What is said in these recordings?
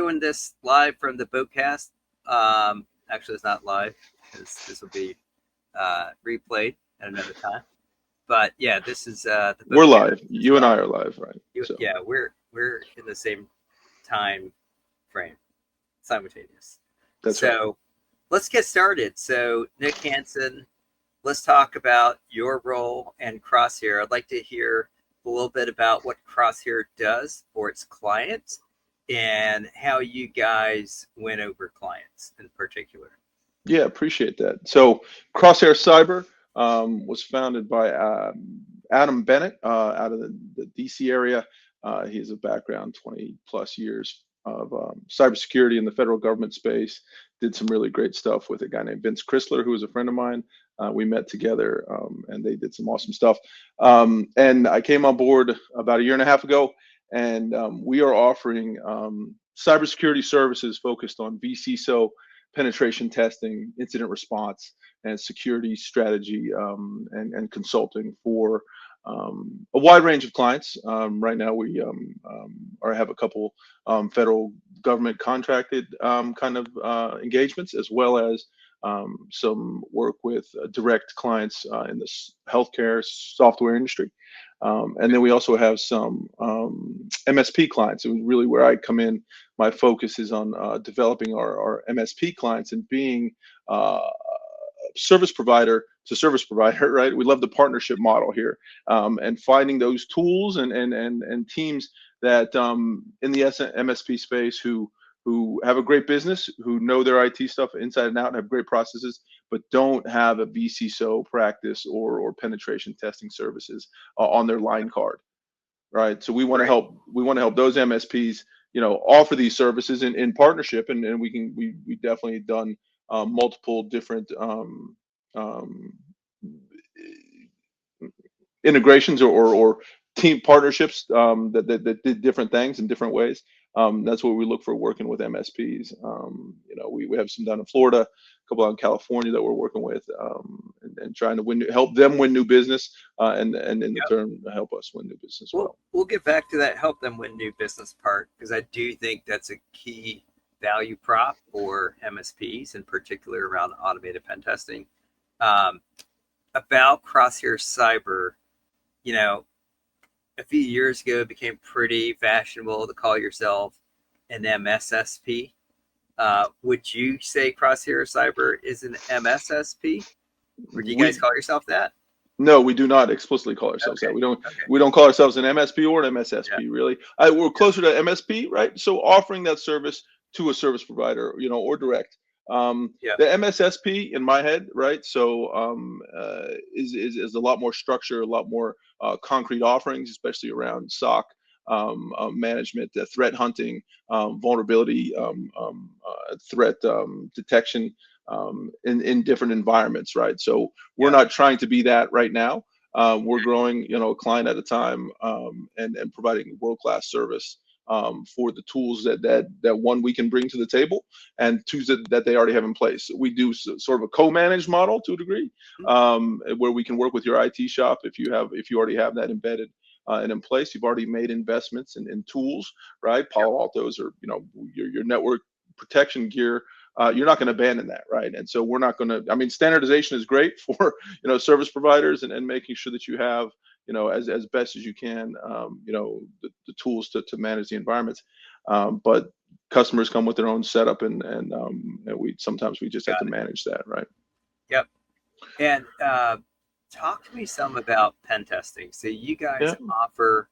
doing this live from the boatcast. Actually, it's not live because this will be replayed at another time. But yeah, this is the We're boatcast live. as You and I well. are live, right? So Yeah, we're in the same time frame, simultaneous. that's right. So let's get started. So Nick Hansen, let's talk about your role and Crosshair. I'd like to hear a little bit about what Crosshair does for its clients and how you guys win over clients in particular. Yeah, appreciate that. So CrossHair Cyber was founded by Adam Bennett out of the DC area. He has a background 20 plus years of cybersecurity in the federal government space. Did some really great stuff with a guy named Vince Chrysler, who was a friend of mine. We met together and they did some awesome stuff. And I came on board about a year and a half ago, and we are offering cybersecurity services focused on VCSO penetration testing, incident response, and security strategy and consulting for a wide range of clients. Right now, we have a couple federal government contracted kind of engagements, as well as some work with direct clients in the healthcare software industry. And then we also have some MSP clients. And really, where I come in, my focus is on developing our MSP clients and being service provider to service provider, right? We love the partnership model here, and finding those tools and teams that in the MSP space who have a great business, who know their IT stuff inside and out, and have great processes, but don't have a VCSO practice or penetration testing services on their line card, right? So we want to Right. help those MSPs, offer these services in partnership, and we definitely done multiple different um, integrations or team partnerships that did different things in different ways. That's what we look for working with MSPs. We have some down in Florida, a couple out in California that we're working with, and trying to help them win new business, and in the Yep. turn help us win new business as well. We'll get back to that help them win new business part because I do think that's a key value prop for MSPs, in particular around automated pen testing. Um, about Crosshair Cyber, you know, a few years ago it became pretty fashionable to call yourself an MSSP. Would you say Crosshair Cyber is an MSSP, or do you guys We call yourself that? No, we do not explicitly call ourselves that. Okay. We don't Okay. we don't call ourselves an MSP or an Yeah. MSSP really. We're Yeah. closer to MSP, right? So offering that service to a service provider, or direct. Yeah. The MSSP in my head, right? So is a lot more structure, a lot more concrete offerings, especially around SOC management, threat hunting, vulnerability, threat detection in different environments, right? So we're Yeah. not trying to be that right now. We're growing, a client at a time, and providing world-class service for the tools that one we can bring to the table, and two that they already have in place. We do sort of a co-managed model to a degree, where we can work with your IT shop if you already have that embedded and in place. You've already made investments in tools, right? Yep. Palo Altos or your network protection gear. You're not going to abandon that, right? And so we're not going to. I mean, standardization is great for service providers and making sure that you have as best as you can the tools to manage the environments. But customers come with their own setup, and we sometimes we just have to Got it. manage that, right? Yep. And talk to me some about pen testing. So you guys Yeah. offer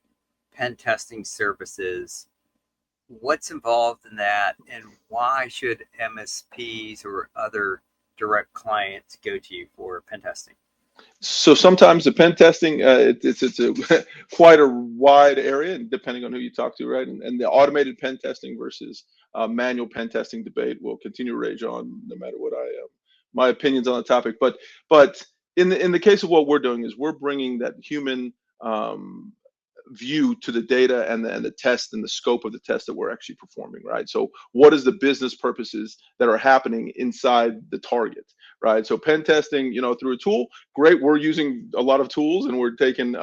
pen testing services. What's involved in that, and why should MSPs or other direct clients go to you for pen testing? So sometimes the pen testing, it's a quite a wide area, and depending on who you talk to, right? And the automated pen testing versus manual pen testing debate will continue to rage on no matter what my opinions on the topic. But in the case of what we're doing is we're bringing that human um, view to the data and the test and the scope of the test that we're actually performing, right? So what is the business purposes that are happening inside the target, right? So pen testing, through a tool, great. We're using a lot of tools, and we're taking,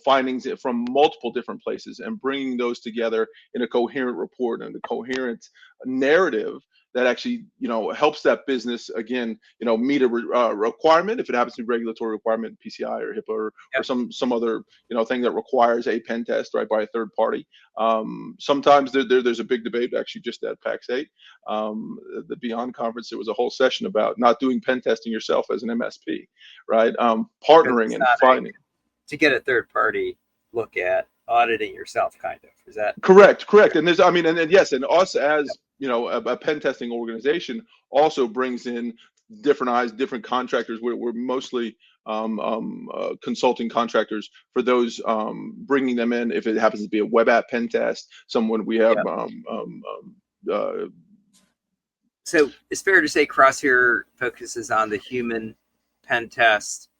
findings from multiple different places and bringing those together in a coherent report and a coherent narrative that actually, helps that business again, meet a requirement, if it happens to be regulatory requirement, PCI or HIPAA or Yep. some other, thing that requires a pen test, right, by a third party. Sometimes there's a big debate, actually, just at PAX 8, the Beyond conference. There was a whole session about not doing pen testing yourself as an MSP, right? Because Partnering it's and not finding. to get a third party look at auditing yourself, kind of. Is that Correct. And there's, I mean, and yes, and us as, a pen testing organization also brings in different eyes, different contractors. We're mostly consulting contractors for those, bringing them in. If it happens to be a web app pen test, someone we have, yeah? So it's fair to say Crosshair focuses on the human pen test,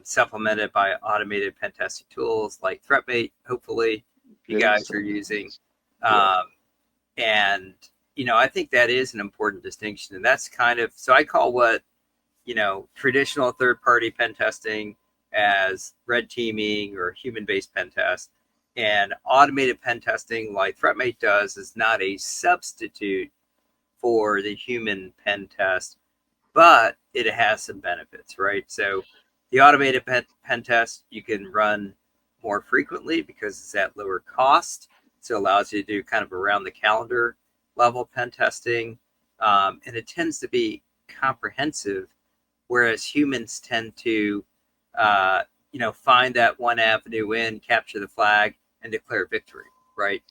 supplemented by automated pen testing tools like ThreatMate. Hopefully, you guys are using, yeah, um, and I think that is an important distinction, and that's kind of so I call what traditional third-party pen testing as red teaming or human-based pen test, and automated pen testing like ThreatMate does is not a substitute for the human pen test, but it has some benefits, right? So the automated pen test you can run more frequently because it's at lower cost. So it allows you to do kind of around the calendar level pen testing. And it tends to be comprehensive, whereas humans tend to, find that one avenue in, capture the flag, and declare victory, right?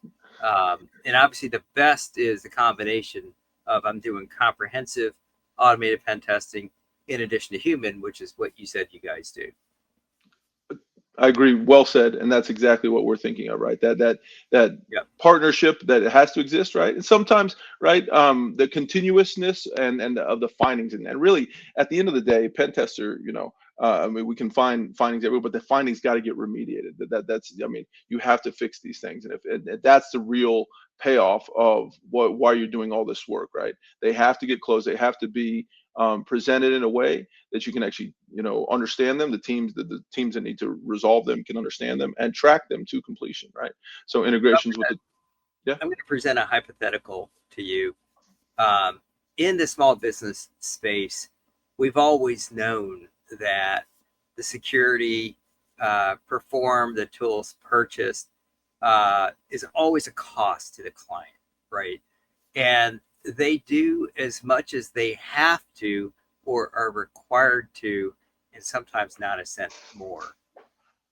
And obviously, the best is the combination of I'm doing comprehensive automated pen testing in addition to human, which is what you said you guys do. I agree. Well said, and that's exactly what we're thinking of, right? That Yep. partnership that it has to exist, right? And sometimes, right, the continuousness and of the findings, and really at the end of the day, pen tester, I mean, we can find findings everywhere, but the findings got to get remediated. That's, I mean, you have to fix these things, and if and that's the real payoff of why you're doing all this work, right? They have to get closed. They have to be presented in a way that you can actually, understand them. The teams that need to resolve them can understand them and track them to completion, right? So integrations with the, yeah. I'm going to present a hypothetical to you. Um, in the small business space, we've always known that the security performed, the tools purchased, is always a cost to the client, right? And they do as much as they have to or are required to, and sometimes not a cent more.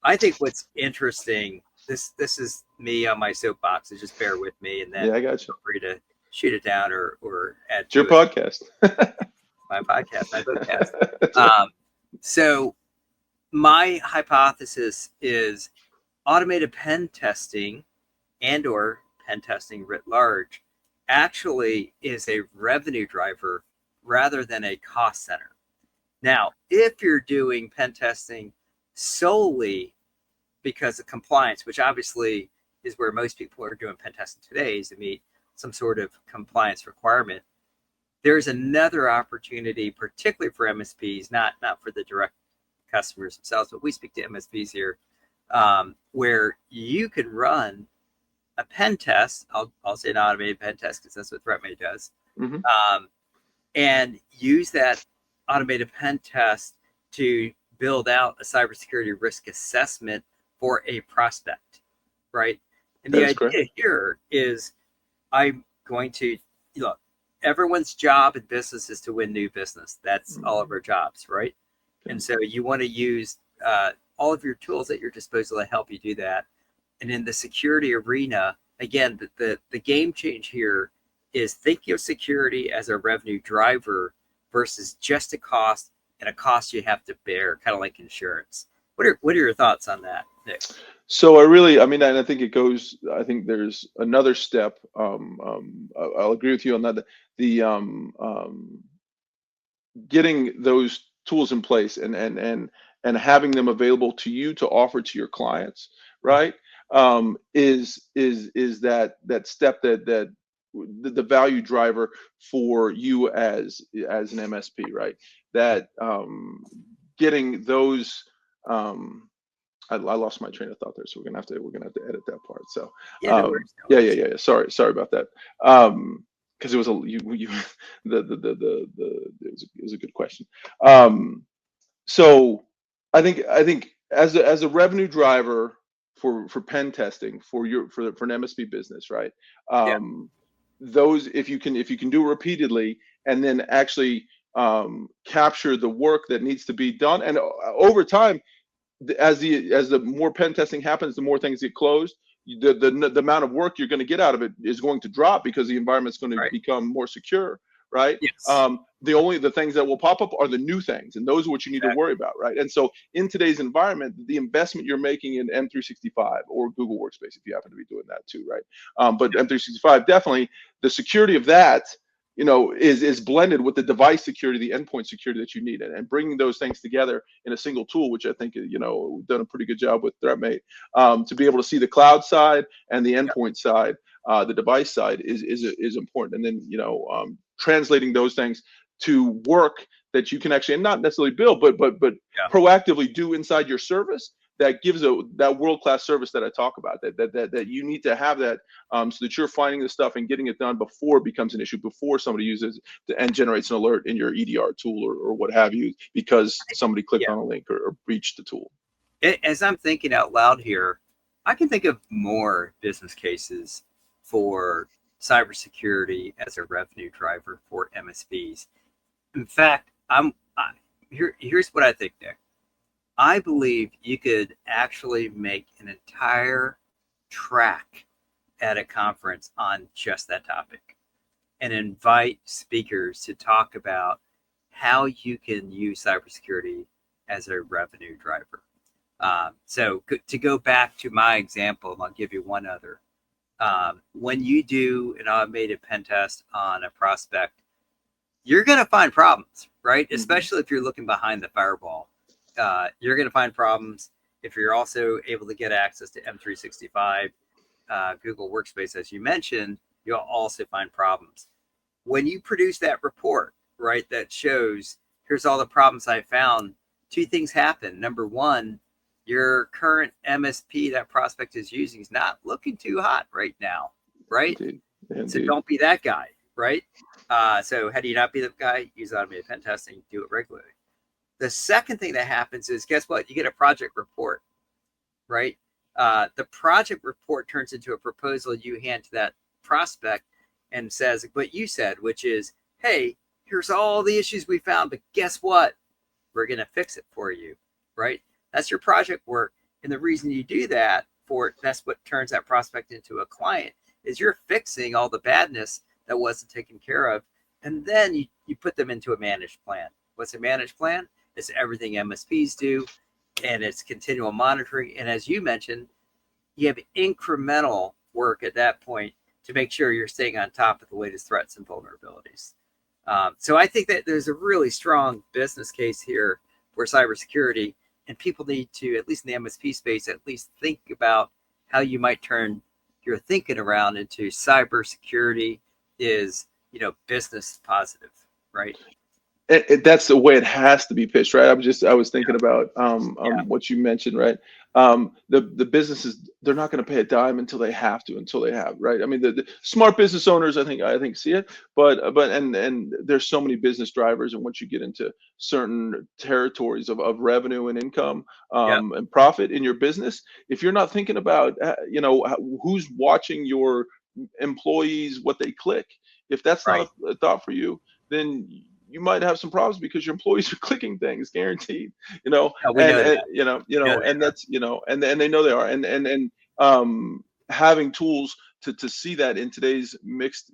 I think what's interesting, this is me on my soapbox, so just bear with me, and then Yeah, I got you. feel free to shoot it down or add It's your to it. podcast. My podcast, my bookcast. That's right. Um, so my hypothesis is automated pen testing and or pen testing writ large actually is a revenue driver rather than a cost center. Now, if you're doing pen testing solely because of compliance, which obviously is where most people are doing pen testing today, is to meet some sort of compliance requirement. There's another opportunity, particularly for MSPs, not for the direct customers themselves, but we speak to MSPs here, where you can run a pen test. I'll say an automated pen test because that's what ThreatMate does, Mm-hmm. um, and use that automated pen test to build out a cybersecurity risk assessment for a prospect, right? And That the is correct. idea here is I'm going to look. Everyone's job in business is to win new business. That's all of our jobs, right? Okay. And so you want to use all of your tools at your disposal to help you do that. And in the security arena, again, the game change here is thinking of security as a revenue driver versus just a cost and a cost you have to bear, kind of like insurance. What are your thoughts on that, Nick? So I mean, and I think it goes. I think there's another step. I'll agree with you on that. The getting those tools in place and and having them available to you to offer to your clients, right? Is that step that the value driver for you as an MSP, right? That getting those I lost my train of thought there, so we're gonna have to edit that part. So Yeah, no worries, no yeah, yeah, worries. yeah, yeah. Sorry about that. Because it was a you it was a good question. So I think as a revenue driver for pen testing for an MSP business, right? Yeah, Those if you can do it repeatedly and then actually capture the work that needs to be done, and over time as the more pen testing happens, the more things get closed. The amount of work you're going to get out of it is going to drop because the environment's going to right. become more secure, right? Yes, The things that will pop up are the new things, and those are what you need to worry exactly. about, right? And so in today's environment, the investment you're making in M365 or Google Workspace, if you happen to be doing that too, right? But M365 definitely the security of that is blended with the device security, the endpoint security that you need, and bringing those things together in a single tool, which I think we've done a pretty good job with ThreatMate, to be able to see the cloud side and the Yeah, endpoint side, the device side is important, and then translating those things to work that you can actually, and not necessarily build, but yeah. proactively do inside your service that gives that world class service that I talk about. That you need to have that so that you're finding the stuff and getting it done before it becomes an issue, before somebody uses and generates an alert in your EDR tool or what have you, because somebody clicked Yeah. on a link or breached the tool. As I'm thinking out loud here, I can think of more business cases for cybersecurity as a revenue driver for MSPs. In fact, here's what I think, Nick. I believe you could actually make an entire track at a conference on just that topic and invite speakers to talk about how you can use cybersecurity as a revenue driver. So to go back to my example, and I'll give you one other. When you do an automated pen test on a prospect, you're going to find problems, right? Mm-hmm. Especially if you're looking behind the firewall. You're going to find problems if you're also able to get access to M365, Google Workspace, as you mentioned. You'll also find problems when you produce that report, right? That shows here's all the problems I found. Two things happen. Number one, your current MSP that prospect is using is not looking too hot right now, right? Indeed, So indeed. don't be that guy, right? So how do you not be the guy? Use automated pen testing, do it regularly. The second thing that happens is guess what? You get a project report, right? The project report turns into a proposal you hand to that prospect and says what you said, which is, hey, here's all the issues we found, but guess what? We're going to fix it for you, right? That's your project work. And the reason you do that that's what turns that prospect into a client is you're fixing all the badness that wasn't taken care of. And then you put them into a managed plan. What's a managed plan? It's everything MSPs do, and it's continual monitoring. And as you mentioned, you have incremental work at that point to make sure you're staying on top of the latest threats and vulnerabilities. So I think that there's a really strong business case here for cybersecurity, and people need to, at least in the MSP space, at least think about how you might turn your thinking around into cybersecurity is, business positive, right? That's the way it has to be pitched, right? I was thinking Yeah, about yeah, what you mentioned, right? The businesses, they're not going to pay a dime until they have to, until they have, right? I mean, the smart business owners, I think see it, but and there's so many business drivers, and once you get into certain territories of revenue and income yeah. and profit in your business, if you're not thinking about who's watching your employees, what they click, if that's not Right. a thought for you, then you might have some problems because your employees are clicking things, guaranteed. No, we And, know and that. We know and they are. that's and they know they are, and having tools to see that in today's mixed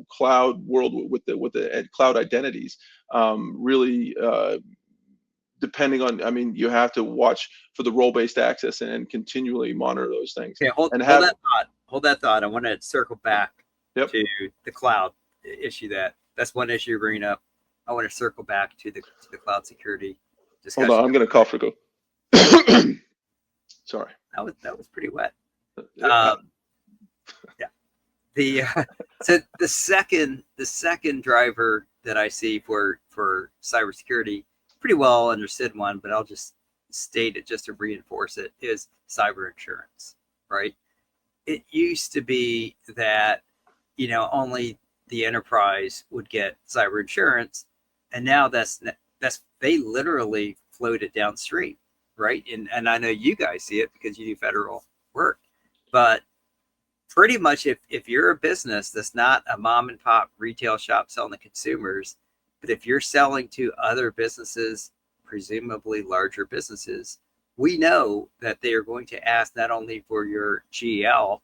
cloud world with the cloud identities, really depending on, I mean, you have to watch for the role based access and continually monitor those things Okay, hold and hold have. that thought. Hold that thought. I want to circle back Yep. to the cloud issue. That's one issue you're bringing up. I want to circle back to the cloud security. Hold on, discussion. I'm gonna cough for go. Sorry. That was pretty wet. Uh, Um, yeah. The so the second driver that I see for cybersecurity, pretty well understood one, but I'll just state it just to reinforce it, is cyber insurance. Right? It used to be that only the enterprise would get cyber insurance, and now that's they literally float it downstream, right? And I know you guys see it because you do federal work, but pretty much if you're a business that's not a mom and pop retail shop selling to consumers, but if you're selling to other businesses, presumably larger businesses, we know that they are going to ask not only for your GL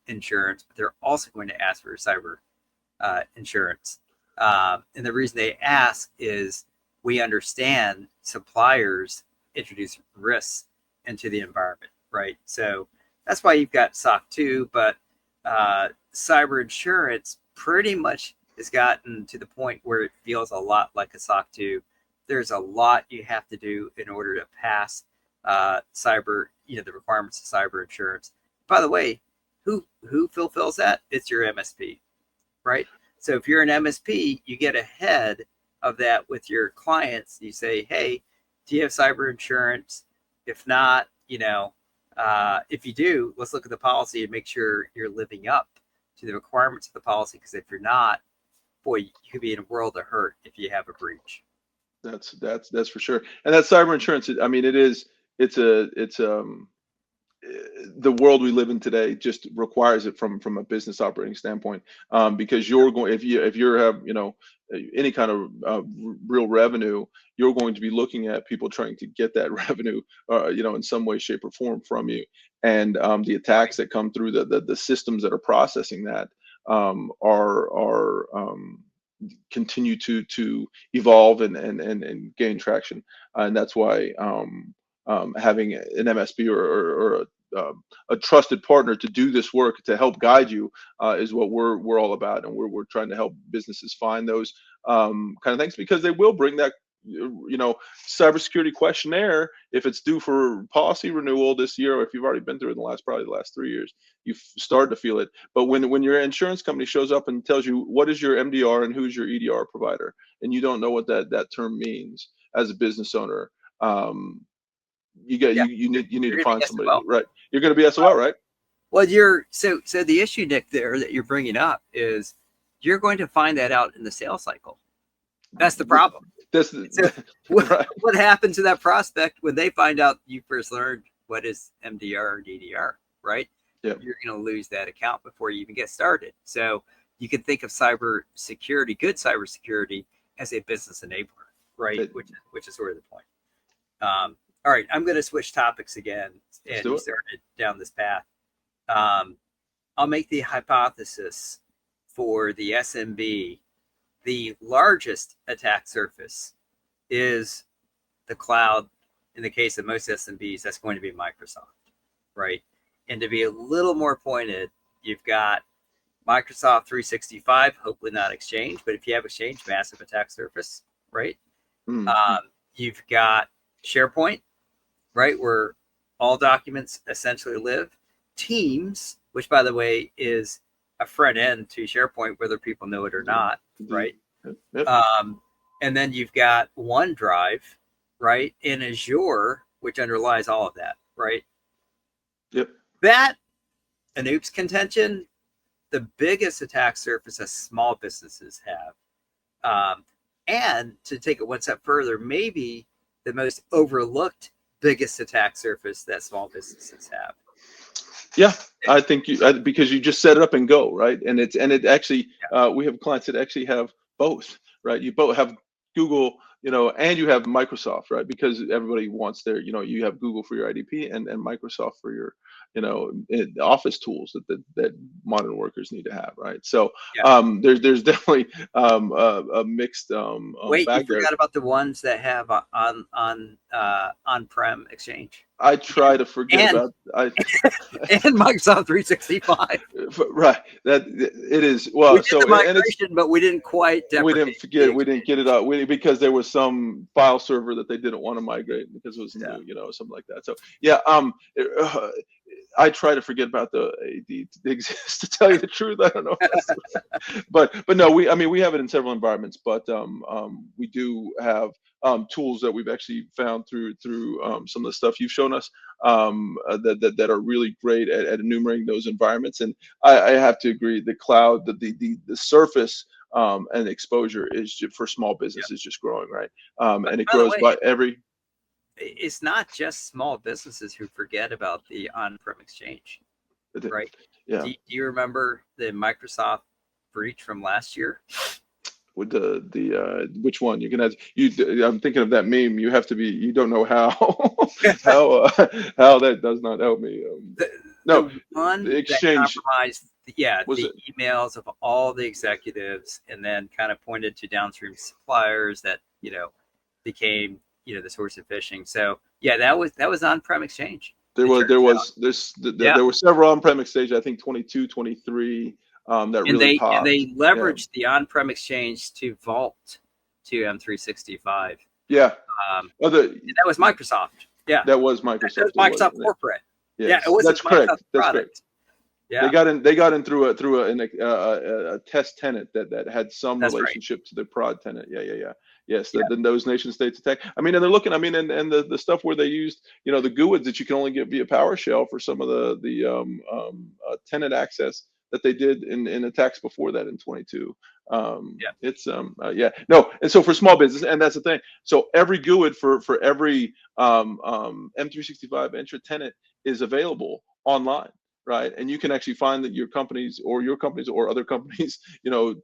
insurance, but they're also going to ask for cyber insurance. And the reason they ask is we understand suppliers introduce risks into the environment, right? So that's why you've got SOC 2, but cyber insurance pretty much has gotten to the point where it feels a lot like a SOC 2. There's a lot you have to do in order to pass cyber, the requirements of cyber insurance. By the way, who fulfills that? It's your MSP, right? So if you're an MSP, you get ahead of that with your clients. You say, hey, do you have cyber insurance? If not, if you do, let's look at the policy and make sure you're living up to the requirements of the policy. Because if you're not, boy, you could be in a world of hurt if you have a breach. that's for sure. And that cyber insurance, I mean, it's the world we live in today just requires it from a business operating standpoint, because you're going, if you have any kind of real revenue, you're going to be looking at people trying to get that revenue, in some way, shape, or form from you, and the attacks that come through the systems that are processing that are continue to evolve and gain traction, and that's why having an MSP or a trusted partner to do this work to help guide you is what we're all about, and we're trying to help businesses find those kind of things, because they will bring that cybersecurity questionnaire if it's due for policy renewal this year, or if you've already been through it in probably the last 3 years, you start to feel it. But when your insurance company shows up and tells you what is your MDR and who's your EDR provider, and you don't know what that term means as a business owner, Yeah, you need to you're going to find be somebody, SOL. right? You're going to be SOL, right? Well, so the issue, Nick, there that you're bringing up is you're going to find that out in the sales cycle. That's the problem. That's So what, right. what happens to that prospect when they find out you first learned what is MDR or DDR, right? Yep. You're going to lose that account before you even get started. So you can think of cybersecurity, good cybersecurity, as a business enabler, right? Which is sort of the point. All right, I'm going to switch topics again, Let's and do you it. started down this path. Um, I'll make the hypothesis for the SMB, the largest attack surface is the cloud. In the case of most SMBs, that's going to be Microsoft, right? And to be a little more pointed, you've got Microsoft 365, hopefully not Exchange, but if you have Exchange, massive attack surface, right? Mm-hmm. You've got SharePoint, right, where all documents essentially live. Teams, which by the way is a front end to SharePoint, whether people know it or not, Indeed. right? Yep. And then you've got OneDrive, right, in Azure, which underlies all of that, right? Yep. That, an oops contention, the biggest attack surface that small businesses have. And to take it one step further, maybe the most overlooked biggest attack surface that small businesses have. Yeah, I think because you just set it up and go, right? And it actually, we have clients that actually have both, right? You both have Google, and you have Microsoft, right? Because everybody wants you have Google for your IDP and Microsoft for your, office tools that modern workers need to have, right? So Yeah. there's definitely a mixed Wait, you bag there. forgot about the ones that have on-prem Exchange. I try to forget and about I and Microsoft 365. right that it is We well did the so and it's migration, but we didn't quite we didn't deprecate the forget we didn't get it out because there was some file server that they didn't want to migrate because it was yeah. new, something like that. So yeah, I try to forget about the exist to tell you the truth. I don't know if that's but no, I mean we have it in several environments, but we do have tools that we've actually found through some of the stuff you've shown us that are really great at enumerating those environments. And I have to agree, the cloud, the surface and exposure is for small Yeah. business is just growing, right? But And it by the grows way, by every. it's not just small businesses who forget about the on-prem exchange, right? Yeah, Do you remember the Microsoft breach from last year? with the which one you can add you I'm thinking of that meme. You have to be, you don't know how how that does not help me. the No, the the one that exchange compromised, yeah, was the it. emails of all the executives, and then kind of pointed to downstream suppliers that became the source of phishing. So yeah, that was on-prem exchange. There It was turns out, yeah, there were several on-premise stages, I think 22, 23, that and really they popped. Yeah. leveraged the on-prem exchange to vault to M365. Yeah. Other And that was Microsoft. Yeah, that was that was Microsoft. It was. Microsoft corporate. Yeah, it Yes, wasn't that's Microsoft correct. That's correct. product. Yeah, They got in through a test tenant that had some that's right. relationship to the prod tenant. Yeah, yeah, yeah. Yes, Yeah, those nation states attack. I mean, and they're looking. I mean, and the stuff where they used, the GUIDs that you can only get via PowerShell for some of tenant access that they did in attacks before that in 22. yeah. It's yeah, no, and so for small business, and that's the thing. So every GUID for every M365 Entra tenant is available online, right? And you can actually find that your companies or other companies,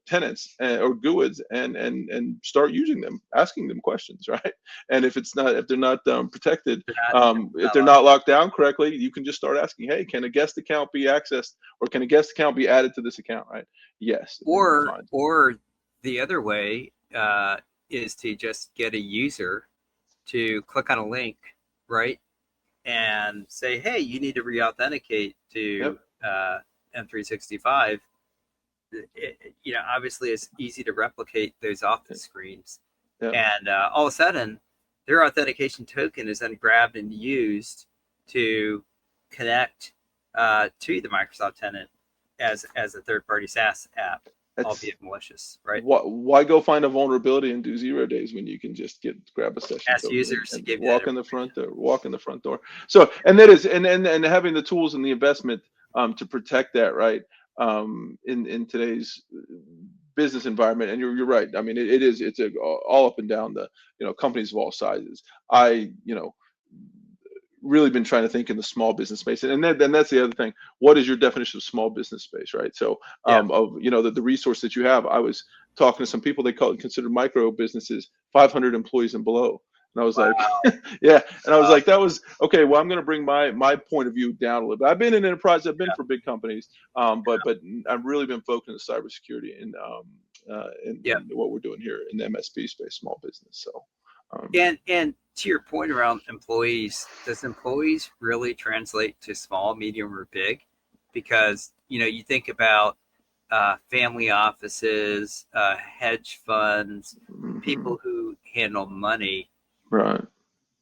tenants or GUIDs, and start using them, asking them questions, right? And if they're not protected, if Not they're not locked down. locked down correctly, you can just start asking, hey, can a guest account be accessed, or can a guest account be added to this account, right? Yes, and then you find. Or the other way is to just get a user to click on a link, right, and say, "Hey, you need to re-authenticate to Yep, M365." Obviously, it's easy to replicate those office screens, yep. and all of a sudden, their authentication token is then grabbed and used to connect to the Microsoft tenant as a third-party SaaS app, That's albeit malicious, right? why go find a vulnerability and do 0 days when you can just grab a session Ask token users to and give you that walk in the information. front door, So, and that is, and having the tools and the investment to protect that, right? In today's business environment, and you're right. I mean, it's all up and down the companies of all sizes. I really been trying to think in the small business space, and then that's the other thing. What is your definition of small business space, right? So Yeah. of the resource that you have. I was talking to some people, they consider micro businesses 500 employees and below, and I was like, Wow. yeah, and I was Uh, like, that was okay. Well, I'm going to bring my point of view down a little bit. I've been in enterprise, I've been yeah. for big companies, but I've really been focused on cybersecurity and Yeah. in what we're doing here in the MSP space, small business. So And to your point around employees, does employees really translate to small, medium, or big? Because you think about family offices, hedge funds, mhm, people who handle money. right.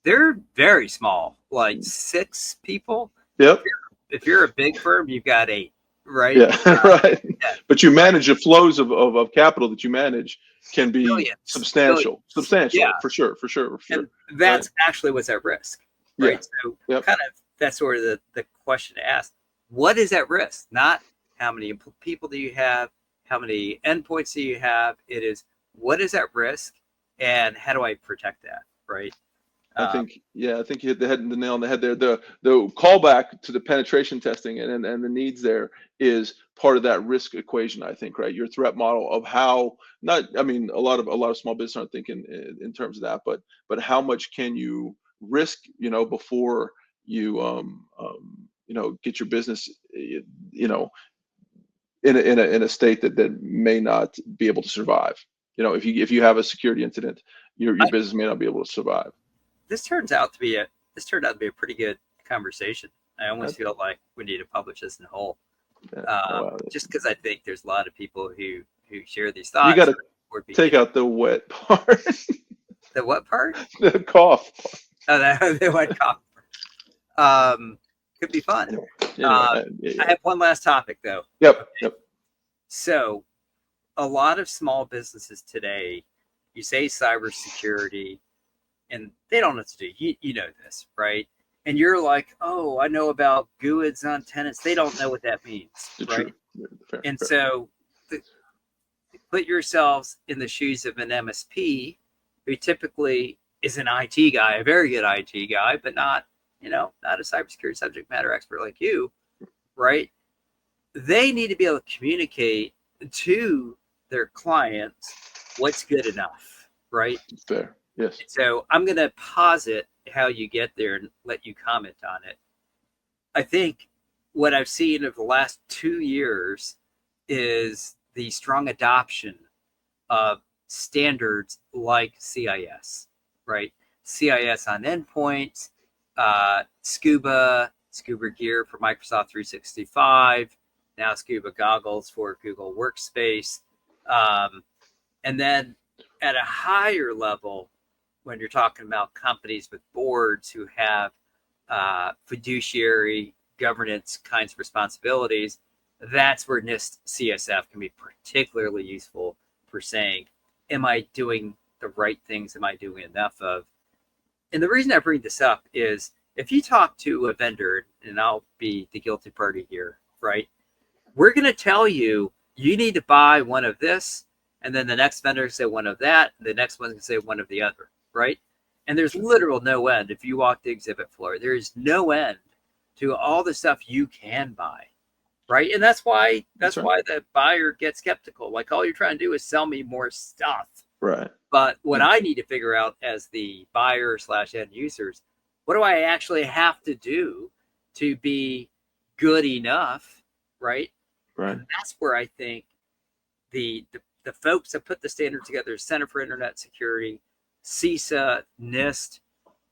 They're very small, like 6 people. Yep. If you're a big firm, you've got 8, right? Yeah, right. Yeah, But you right. manage the flows of capital that you manage can be Billions, substantial, billions. Yeah, for sure, for sure, for sure. and Right. that's actually what's at risk, Yeah. right? So Yep. kind of that's sort of the question to ask. What is at risk? Not how many people do you have, how many endpoints do you have. It is what is at risk, and how do I protect that, right? Um, I think you hit the nail on the head there. The callback to the penetration testing and the needs there is part of that risk equation, I think, right? Your threat model of how, not, I mean, a lot of small business aren't thinking in terms of that, but how much can you risk, before you get your business, you know, in a state that may not be able to survive. If you have a security incident, your I, business may not be able to survive. this turns out to be this turned out to be a pretty good conversation. I almost That's, feel like we need to publish this in whole, yeah, wow. just because I think there's a lot of people who share these You got thoughts to or be take out the wet part, the what part? the cough. Oh, that the what cop. Could be fun. Anyway, Uh, yeah, I yeah. have one last topic though. Yep, Okay, yep. so a lot of small businesses today, you say cybersecurity, and they don't know what to do. You know this, right? And you're like, oh, I know about GUIDs on tenants. They don't know what that means, True. right? Fair, And fair. so the, put yourselves in the shoes of an MSP who typically is an IT guy, a very good IT guy, but not, not a cybersecurity subject matter expert like you, right? They need to be able to communicate to their clients what's good enough, right? Fair. Yes. So I'm going to posit how you get there and let you comment on it. I think what I've seen over the last 2 years is the strong adoption of standards like CIS, right? CIS on endpoints, Scuba gear for Microsoft 365, now Scuba goggles for Google Workspace. Um, and then at a higher level, when you're talking about companies with boards who have fiduciary governance kinds of responsibilities, that's where NIST CSF can be particularly useful for saying, am I doing the right things? Am I doing enough of? And the reason I bring this up is if you talk to a vendor, and I'll be the guilty party here, right? We're going to tell you, you need to buy one of this, and then the next vendor say one of that, and the next one can say one of the other, right? And there's literal no end. If you walk the exhibit floor, there is no end to all the stuff you can buy, right? And that's why That's that's right. why the buyer gets skeptical. Like all you're trying to do is sell me more stuff. Right. But what Yeah. I need to figure out as the buyer slash end users, what do I actually have to do to be good enough, right? Right. And that's where I think the folks that put the standard together, Center for Internet Security, CISA, NIST,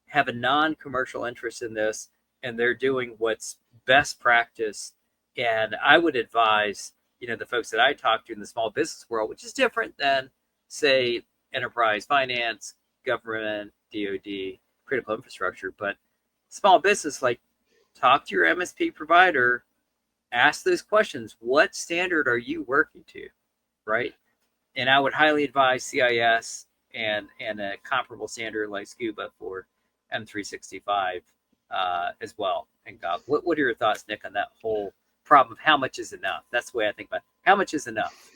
have a non-commercial interest in this, and they're doing what's best practice. And I would advise, the folks that I talk to in the small business world, which is different than, say, enterprise finance, government, DoD, critical infrastructure, but small business, like talk to your MSP provider, ask those questions. What standard are you working to, right? And I would highly advise CIS and a comparable standard like Scuba for M365 as well. And God, what are your thoughts, Nick, on that whole problem of how much is enough? That's the way I think about it. How much is enough?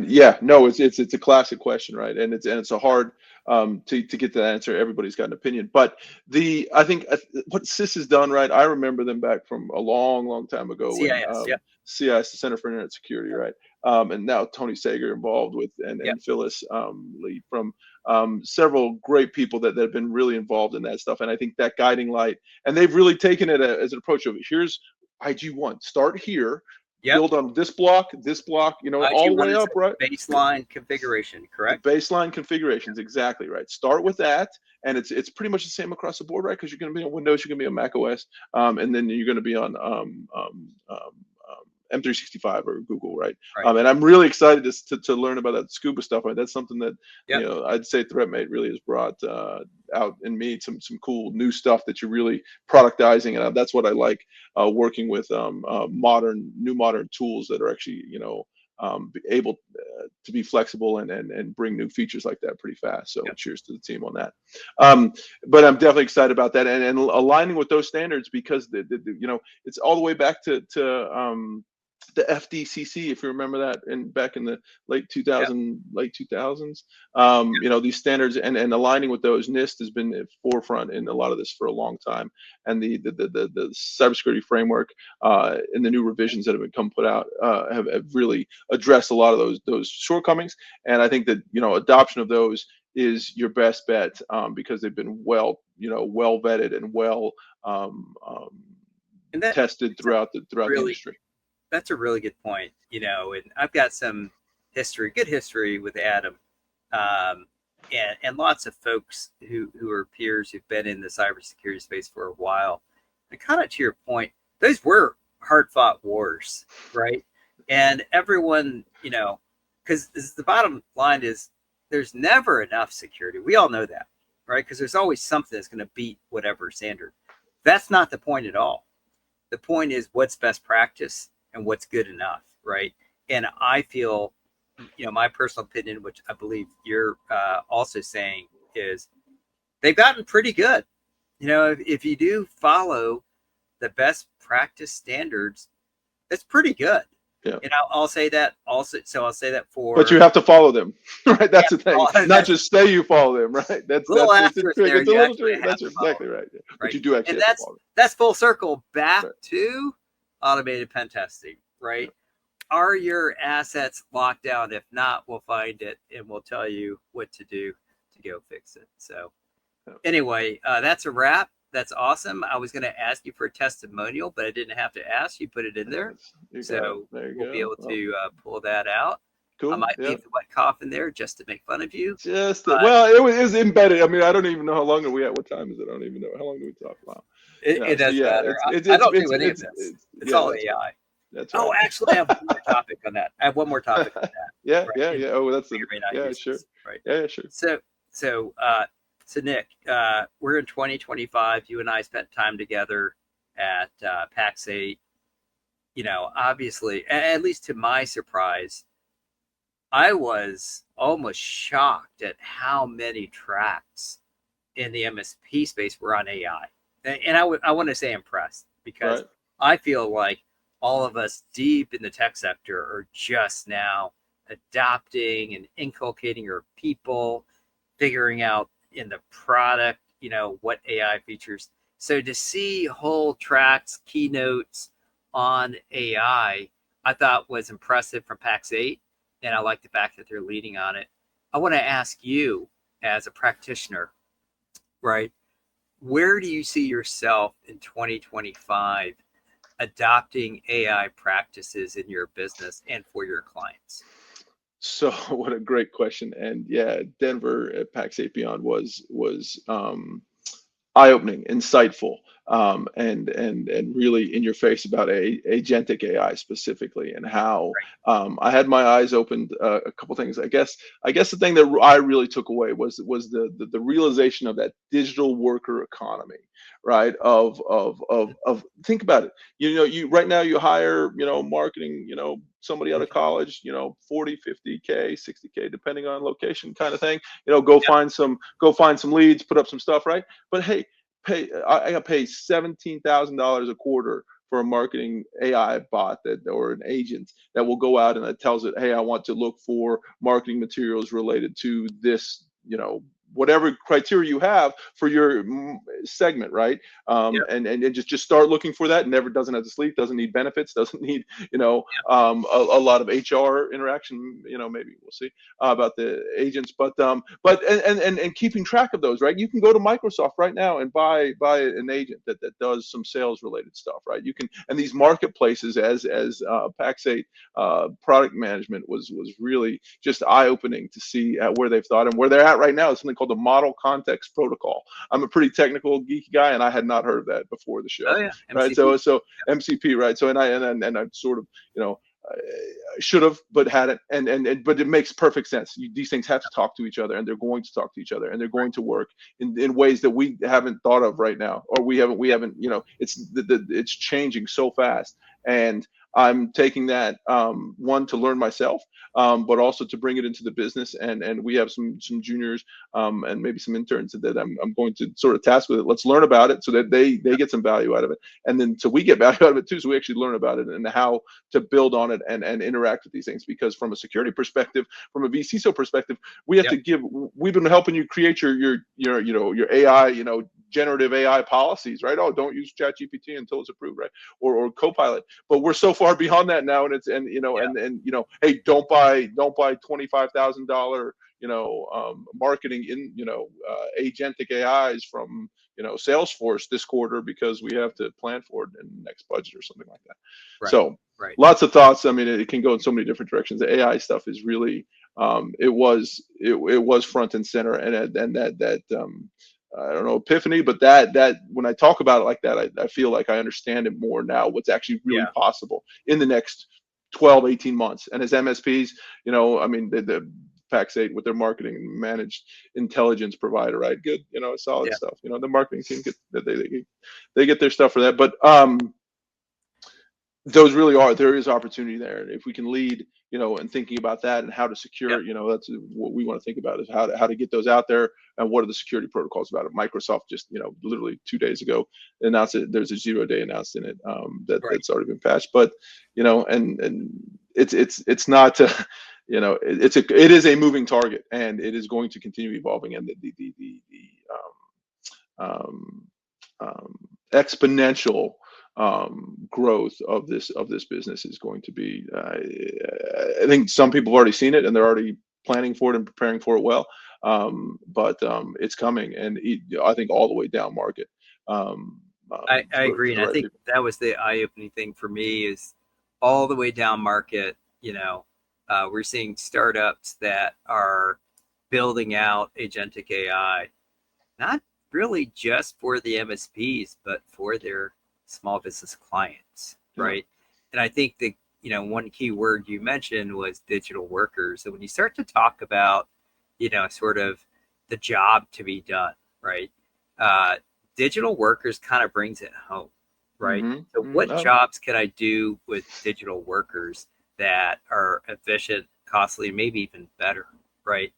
Yeah, no, it's a classic question, right? And it's a hard to get that answer. Everybody's got an opinion, but I think what CIS has done, right? I remember them back from a long, long time ago when CIS, yep, CIS, the Center for Internet Security, right? And now Tony Sager involved with yep, and Phyllis Lee from several great people that have been really involved in that stuff. And I think that guiding light, and they've really taken it as an approach of here's IG1, start here, yep. build on this block, all the IG1 way is up, right? a baseline configuration, The correct? baseline configurations, exactly right. Start with that, and it's pretty much the same across the board, right? Because you're going to be on Windows, you're going to be on Mac OS, and then you're going to be on M365 or Google, right? Right. And I'm really excited to learn about that scuba stuff. Right? That's something that Yep. I'd say ThreatMate really has brought out in me some cool new stuff that you're really productizing, and that's what I like working with new modern tools that are actually able to be flexible and bring new features like that pretty fast. So Yep. cheers to the team on that. But I'm definitely excited about that and aligning with those standards because it's all the way back to the FDCC, if you remember that, back in the Yep. late 2000s. These standards and aligning with those. NIST has been at forefront in a lot of this for a long time, and the cybersecurity framework and the new revisions that have been put out have really addressed a lot of those shortcomings. And I think that adoption of those is your best bet because they've been well vetted and well And that tested that's a throughout the really industry. that's a really good point. And I've got some good history with Adam. and lots of folks who are peers who've been in the cybersecurity space for a while. And kind of to your point, those were hard fought wars, right? And everyone, because the bottom line is there's never enough security. We all know that, right? Because there's always something that's going to beat whatever standard. That's not the point at all. The point is what's best practice and what's good enough, right? And I feel, my personal opinion, which I believe you're also saying, is they've gotten pretty good. If you do follow the best practice standards, it's pretty good. Yeah. And I'll say that also. So I'll say that But you for, have to follow them, right? That's the thing. yeah, Not that's just say you follow them, right? a little It's a asterisk trick. there. It's a You little actually trick. have That's to follow, exactly right. Yeah. But right? you do actually And have to follow them. that's full circle back Right. to automated pen testing, Yeah. right? Are your assets locked down? If not, we'll find it and we'll tell you what to do to go fix it. So Yeah. anyway, that's a wrap. That's awesome. I was going to ask you for a testimonial, but I didn't have to ask. You put it in there. You got it. So There you we'll be go. able Well, to pull that out. I cool. might Yeah. leave the wet cough in there just to make fun of you. But Well, it was embedded. I mean, I don't even know how long are we at. What time is it? I don't even know. How long do we talk? Wow. it So doesn't yeah, matter. I don't do any of this. It's yeah, all that's right. AI. That's Oh, right. actually, I have one more topic on that. I have one more topic on that. Yeah, Right. yeah, And yeah. Oh, that's may the or may not yeah, use sure. this. Right. Yeah, yeah, sure. So, so, so Nick, we're in 2025. You and I spent time together at PAX 8. Obviously, at least to my surprise, I was almost shocked at how many tracks in the MSP space were on AI. And I want to say impressed because Right. I feel like all of us deep in the tech sector are just now adopting and inculcating our people, figuring out in the product, what AI features. So to see whole tracks, keynotes on I thought was impressive from PAX 8. And I like the fact that they're leading on it. I want to ask you, as a practitioner, right? Where do you see yourself in 2025 adopting AI practices in your business and for your clients? So what a great question. And yeah, Denver at PAX 8 Beyond was eye-opening, insightful, and really in your face about agentic AI specifically, and how Right. I had my eyes opened a couple things. I guess the thing that I really took away was the realization of that digital worker economy, right? Of think about it. You right now you hire marketing somebody out of college 40, 50K, 60K depending on location kind of thing. Go Yep. find some leads, put up some stuff, right? But hey, I got paid $17,000 a quarter for a marketing AI bot or an agent that will go out and it tells it, hey, I want to look for marketing materials related to this, whatever criteria you have for your segment, right? Yep. And just start looking for that. Never doesn't have to sleep, doesn't need benefits, doesn't need a lot of HR interaction. Maybe we'll see about the agents, but keeping track of those, right? You can go to Microsoft right now and buy an agent that does some sales related stuff, right? You can, and these marketplaces as PAX8 product management was really just eye opening to see where they've thought and where they're at right now. It's something called the Model Context Protocol. I'm a pretty technical geeky guy, and I had not heard of that before the Oh show, yeah, right? MCP. So MCP, right? So and I sort of you know should have, but hadn't, but it makes perfect sense. These things have to talk to each other, and they're going to talk to each other, and they're going to work in ways that we haven't thought of right now, or we haven't. It's changing so fast, and I'm taking that one to learn myself, but also to bring it into the business, and we have some juniors and maybe some interns that I'm going to sort of task with it. Let's learn about it so that they get some value out of it, and then so we get value out of it too, so we actually learn about it and how to build on it and interact with these things. Because from a security perspective, from a vCISO perspective, we have Yep. to give. We've been helping you create your AI, generative AI policies, right? Oh, don't use ChatGPT until it's approved, right? Or Copilot. But we're so far beyond that now, and it's Yeah. hey, don't buy $25,000 marketing in agentic AIs from Salesforce this quarter because we have to plan for it in the next budget or something like that. Right. So Right. lots of thoughts. I mean, it can go in so many different directions. The AI stuff is really it was front and center, and that I don't know, epiphany, but that when I talk about it like that, I feel like I understand it more now. What's actually really Yeah. possible in the next 12, 18 months. And as MSPs, I mean, the Pax8 with their marketing and managed intelligence provider, right? Good, solid Yeah. stuff. The marketing team they get their stuff for that. But there is opportunity there. And if we can lead, and thinking about that and how to secure, Yep. that's what we want to think about, is how to get those out there, and what are the security protocols about it. Microsoft just, literally 2 days ago announced it. There's a 0 day announced in it, Right. that's already been patched. But, and it's not, it is a moving target, and it is going to continue evolving. And um, exponential growth of this business is going to be. I think some people have already seen it, and they're already planning for it and preparing for it well. But it's coming, and I think all the way down market, I for agree, and the I right think people. that was the eye-opening thing for me is all the way down market. We're seeing startups that are building out agentic AI, not really just for the MSPs, but for their small business clients, Yeah, right? And I think that one key word you mentioned was digital workers. So when you start to talk about, sort of the job to be done, right? Uh, Digital workers kind of brings it home, right? So what Oh, jobs can I do with digital workers that are efficient, costly, maybe even better, right?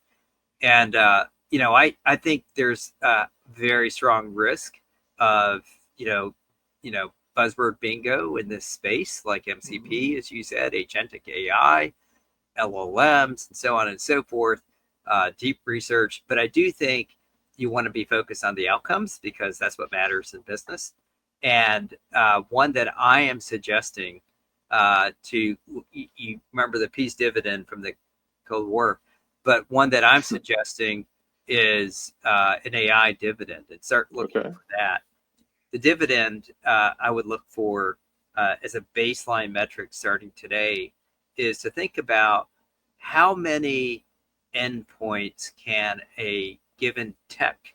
And I think there's a very strong risk of you know buzzword bingo in this space, like MCP, as you said, agentic AI, LLMs, and so on and so forth. Deep research, but I do think you want to be focused on the outcomes because that's what matters in business. And one that I am suggesting you remember the peace dividend from the Cold War, but one that I'm suggesting is an AI dividend, and start looking okay. for that. The dividend I would look for as a baseline metric starting today is to think about how many endpoints can a given tech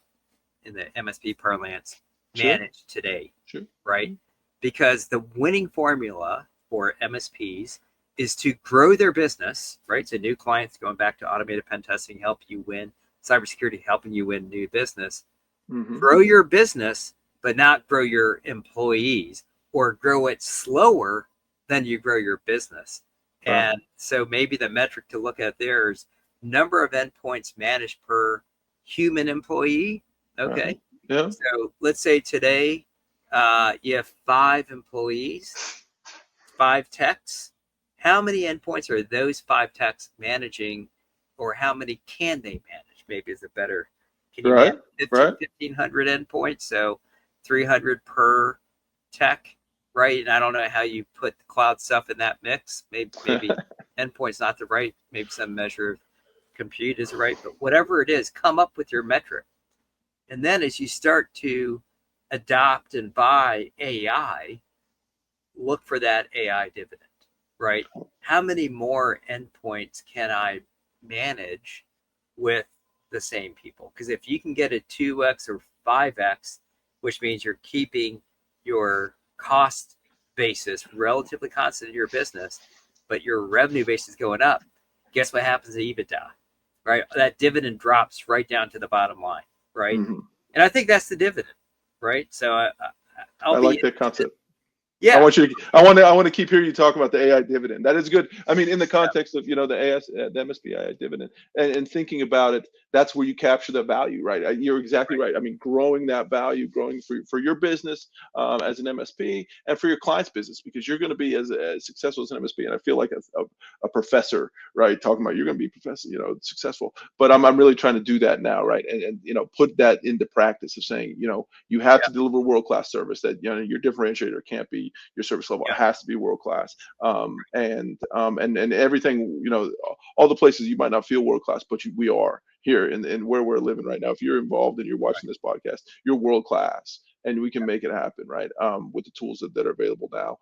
in the MSP parlance Sure, manage today, sure. right? Because the winning formula for MSPs is to grow their business, right? So new clients, going back to automated pen testing, help you win, cybersecurity helping you win new business. Mm-hmm. Grow your business, but not grow your employees, or grow it slower than you grow your business. Right, And so maybe the metric to look at there is number of endpoints managed per human employee. right. Okay. Yeah. So let's say today you have 5 employees, 5 techs. How many endpoints are those 5 techs managing, or how many can they manage? Maybe is a better. Can you Right, manage 50, right. 1,500 endpoints? So 300 per tech, right? And I don't know how you put the cloud stuff in that mix. Maybe endpoint's not the right. Maybe some measure of compute is right. But whatever it is, come up with your metric. And then as you start to adopt and buy AI, look for that AI dividend, right? How many more endpoints can I manage with the same people? Because if you can get a 2x or 5x, which means you're keeping your cost basis relatively constant in your business, but your revenue base is going up, guess what happens to EBITDA, right? That dividend drops right down to the bottom line, right? Hmm. And I think that's the dividend, right? So I'll I be like that interested. concept. I Yeah, want you to. I want to keep hearing you talk about the AI dividend. That is good. I mean, in the yeah, context of the MSP AI dividend, and thinking about it, that's where you capture the value, right? You're exactly right. right. I mean, growing that value, growing for your business, as an MSP, and for your client's business, because you're going to be as successful as an MSP. And I feel like a professor, right? Talking about you're going to be professor, successful. But I'm really trying to do that now, right? And put that into practice of saying, you have Yeah, to deliver world class service. That your differentiator can't be your service level. It yeah, has to be world class. And everything, all the places you might not feel world class, but we are here in where we're living right now. If you're involved and you're right. watching this podcast, you're world class. and we can make it happen, right? With the tools that are available now.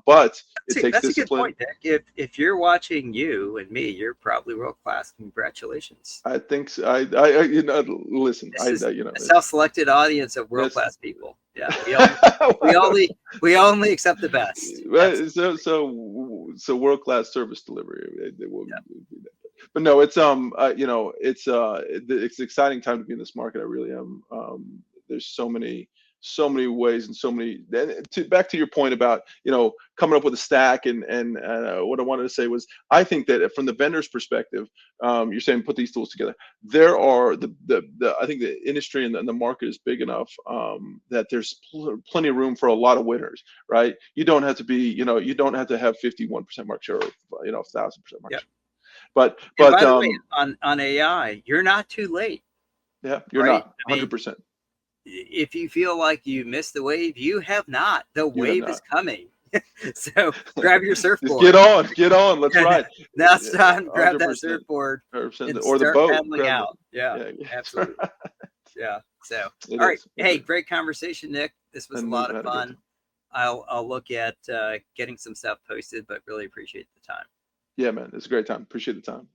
But it takes That's a good discipline. point, Nick. If you're watching you and me, you're probably world class. Congratulations. I think so. Listen, This is you know, a self-selected audience of world that's class people. Yeah, we only accept the best. right. Absolutely. So world class service delivery. They will Yeah. do that. But no, it's it's an exciting time to be in this market. I really am. There's so many ways and so many. And back to your point about coming up with a stack, and what I wanted to say was I think that from the vendor's perspective, you're saying put these tools together. There are the I think the industry and the market is big enough that there's plenty of room for a lot of winners, right? You don't have to be, you don't have to have 51% market share, or 1,000% market Yeah. share. But And but by the way, on AI, you're not too late, yeah, you're right? not I mean, 100%. if you feel like you missed the wave, you have not. The You have wave is not. coming. So grab your Just get surfboard. on, get on. Let's ride. Now it's time to grab that 100%, surfboard 100%, and or the start boat. paddling Grab the out. Yeah, yeah, yeah. absolutely. Yeah. So, It all right. is. It Hey, is. great conversation, Nick. This was a And lot we've of had a great fun. time. I'll look at getting some stuff posted, but really appreciate the time. Yeah, man, it's a great time. Appreciate the time.